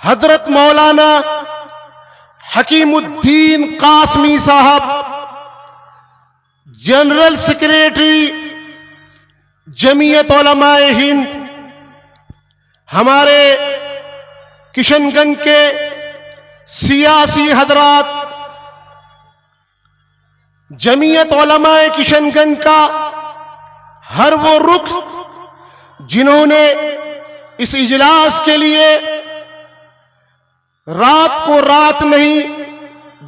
حضرت مولانا حکیم الدین قاسمی صاحب، جنرل سیکریٹری جمعیت علماء ہند، ہمارے کشن گنج کے سیاسی حضرات، جمعیت علماء کشن گنج کا ہر وہ رکن جنہوں نے اس اجلاس کے لیے رات کو رات نہیں،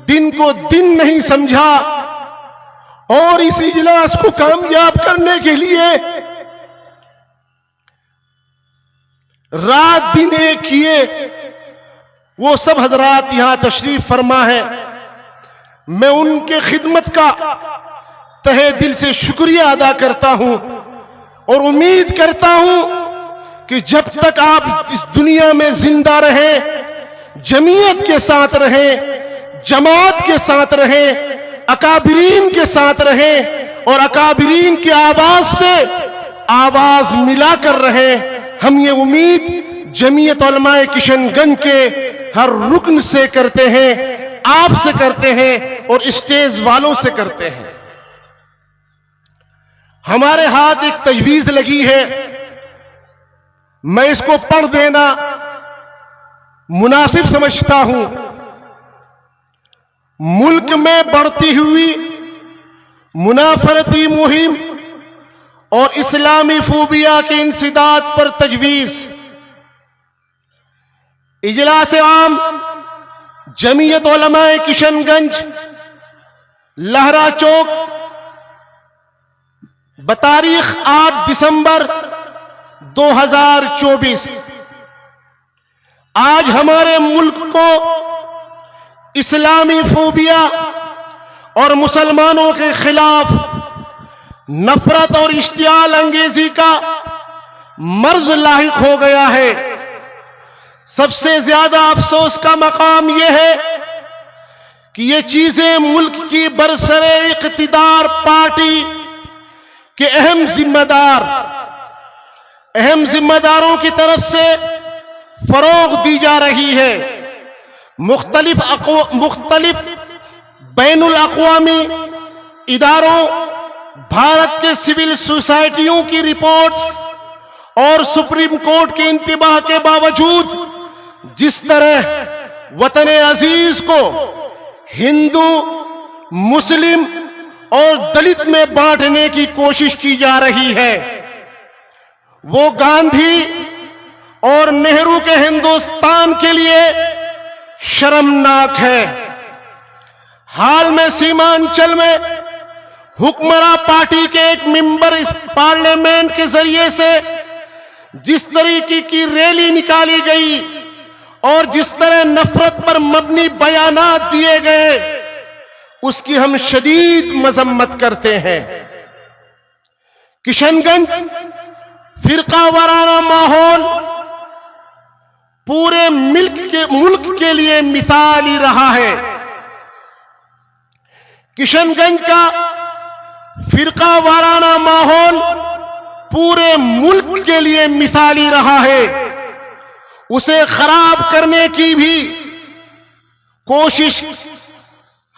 دن کو دن نہیں سمجھا اور اس اجلاس کو کامیاب کرنے کے لیے رات دن ایک کیے، وہ سب حضرات یہاں تشریف فرما ہے۔ میں ان کے خدمت کا تہہ دل سے شکریہ ادا کرتا ہوں اور امید کرتا ہوں کہ جب تک آپ اس دنیا میں زندہ رہیں، جمعیت کے ساتھ رہیں، جماعت کے ساتھ رہیں، اکابرین کے ساتھ رہیں اور اکابرین کی آواز سے آواز ملا کر رہیں۔ ہم یہ امید جمعیت علماء کشن گنج کے ہر رکن سے کرتے ہیں، آپ سے کرتے ہیں اور اسٹیج والوں سے کرتے ہیں۔ ہمارے ہاتھ ایک تجویز لگی ہے، میں اس کو پڑھ دینا مناسب سمجھتا ہوں۔ ملک میں بڑھتی ہوئی منافرتی مہم اور اسلامی فوبیا کے انسداد پر تجویز۔ اجلاس عام جمعیت علماء کشن گنج، لہرا چوک، بتاریخ 8 دسمبر 2024۔ آج ہمارے ملک کو اسلامی فوبیا اور مسلمانوں کے خلاف نفرت اور اشتعال انگیزی کا مرض لاحق ہو گیا ہے۔ سب سے زیادہ افسوس کا مقام یہ ہے کہ یہ چیزیں ملک کی برسر اقتدار پارٹی کے اہم ذمہ داروں کی طرف سے فروغ دی جا رہی ہے۔ مختلف بین الاقوامی اداروں، بھارت کے سول سوسائٹیوں کی رپورٹس اور سپریم کورٹ کے انتباہ کے باوجود جس طرح وطن عزیز کو ہندو، مسلم اور دلت میں بانٹنے کی کوشش کی جا رہی ہے، وہ گاندھی اور نہرو کے ہندوستان کے لیے شرمناک ہے۔ حال میں سیمانچل میں حکمراں پارٹی کے ایک ممبر اس پارلیمنٹ کے ذریعے سے جس طریقے کی ریلی نکالی گئی اور جس طرح نفرت پر مبنی بیانات دیے گئے، اس کی ہم شدید مذمت کرتے ہیں۔ کشن گنج فرقہ وارانہ ماحول پورے ملک کے لیے مثالی رہا ہے۔ کشن گنج کا فرقہ وارانہ ماحول پورے ملک کے لیے مثالی رہا ہے۔ اسے خراب کرنے کی بھی کوشش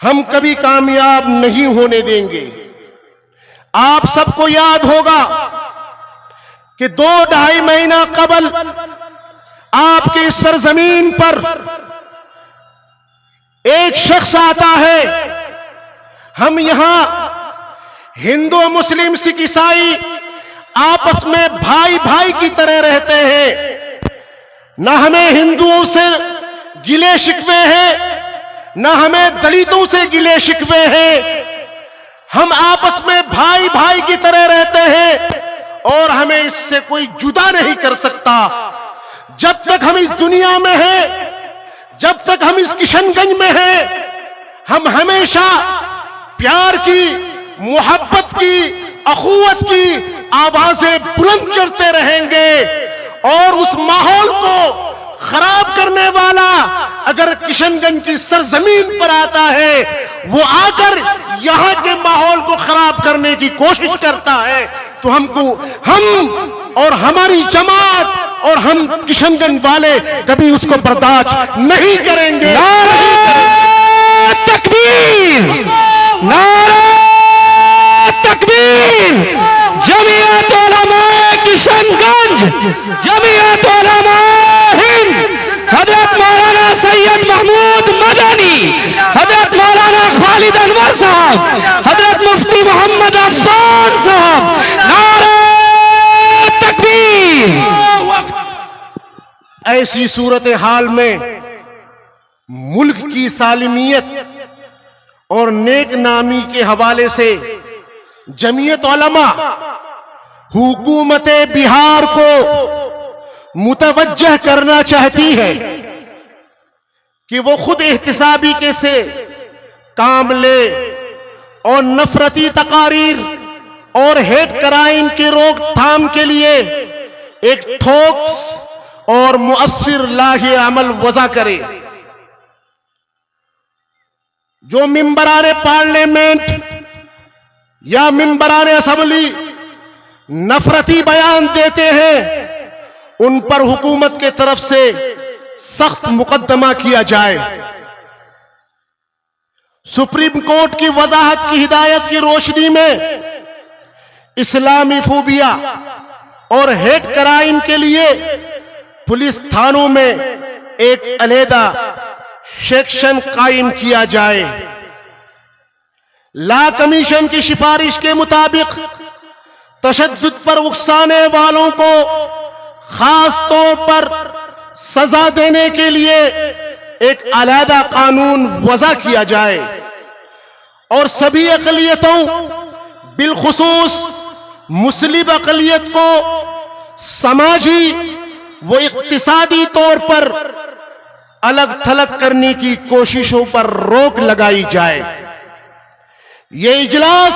ہم کبھی کامیاب نہیں ہونے دیں گے۔ آپ سب کو یاد ہوگا کہ 2-2.5 مہینہ قبل آپ کی سرزمین پر ایک شخص آتا ہے۔ ہم یہاں ہندو، مسلم، سکھ، عیسائی آپس میں بھائی بھائی کی طرح رہتے ہیں۔ نہ ہمیں ہندوؤں سے گلے شکوے ہیں، نہ ہمیں دلتوں سے گلے شکوے ہیں۔ ہم آپس میں بھائی بھائی کی طرح رہتے ہیں اور ہمیں اس سے کوئی جدا نہیں کر سکتا۔ جب تک ہم اس دنیا میں ہیں، جب تک ہم اس کشن گنج میں ہیں، ہم ہمیشہ پیار کی، محبت کی، اخوت کی آوازیں بلند کرتے رہیں گے۔ اور اس ماحول کو خراب کرنے والا اگر کشن گنج کی سرزمین پر آتا ہے، وہ آ کر یہاں کے ماحول کو خراب کرنے کی کوشش کرتا ہے، تو ہم اور ہماری جماعت اور ہم کشن گنج والے کبھی اس کو برداشت نہیں کریں گے. نعرہ تکبیر، نعرہ تکبیر. جمعیت علماء کشن گنج، جمعیت علماء ہند، حضرت مولانا سید محمود مدنی، حضرت مولانا خالد انور صاحب، حضرت مفتی محمد عفان صاحب. نعرہ تکبیر. ایسی صورتحال میں ملک کی سالمیت اور نیک نامی کے حوالے سے جمعیت علماء حکومت بہار کو متوجہ کرنا چاہتی ہے کہ وہ خود احتسابی کے سے کام لے اور نفرتی تقاریر اور ہیٹ کرائم کی روک تھام کے لیے ایک ٹھوس اور مؤثر لاہ عمل وضع کرے. جو ممبران پارلیمنٹ یا ممبران اسمبلی نفرتی بیان دیتے ہیں ان پر حکومت کے طرف سے سخت مقدمہ کیا جائے. سپریم کورٹ کی وضاحت کی ہدایت کی روشنی میں اسلامی فوبیا اور ہیٹ کرائم کے لیے پولیس تھانوں میں ایک علیحدہ سیکشن قائم کیا جائے. لا کمیشن کی سفارش کے مطابق تشدد پر اکسانے والوں کو خاص طور پر سزا دینے کے لیے ایک علیحدہ قانون وضع کیا جائے اور سبھی اقلیتوں بالخصوص مسلم اقلیت کو سماجی و اقتصادی طور پر الگ تھلگ کرنے کی کوششوں پر روک لگائی جائے. یہ اجلاس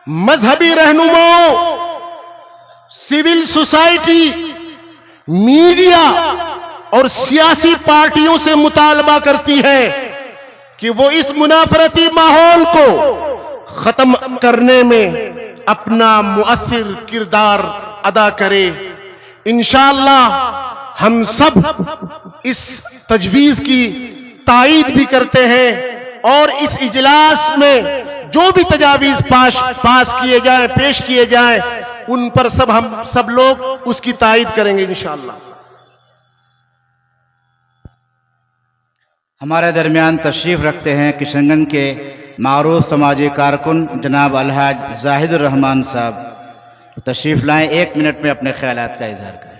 مذہبی رہنماؤں، سول سوسائٹی، میڈیا اور سیاسی پارٹیوں سے مطالبہ کرتی ہے کہ وہ اس منافرتی ماحول کو ختم کرنے میں اپنا مؤثر کردار ادا کرے. انشاءاللہ ہم سب اس تجویز کی تائید بھی کرتے ہیں اور اس اجلاس میں جو بھی تجاویز پاس کیے جائیں، پیش کیے جائیں، ان پر ہم سب لوگ اس کی تائید کریں گے انشاءاللہ. ہمارے درمیان تشریف رکھتے ہیں کشن گنج کے معروف سماجی کارکن جناب الحاج زاہد الرحمان صاحب. تشریف لائیں، 1 منٹ میں اپنے خیالات کا اظہار کریں.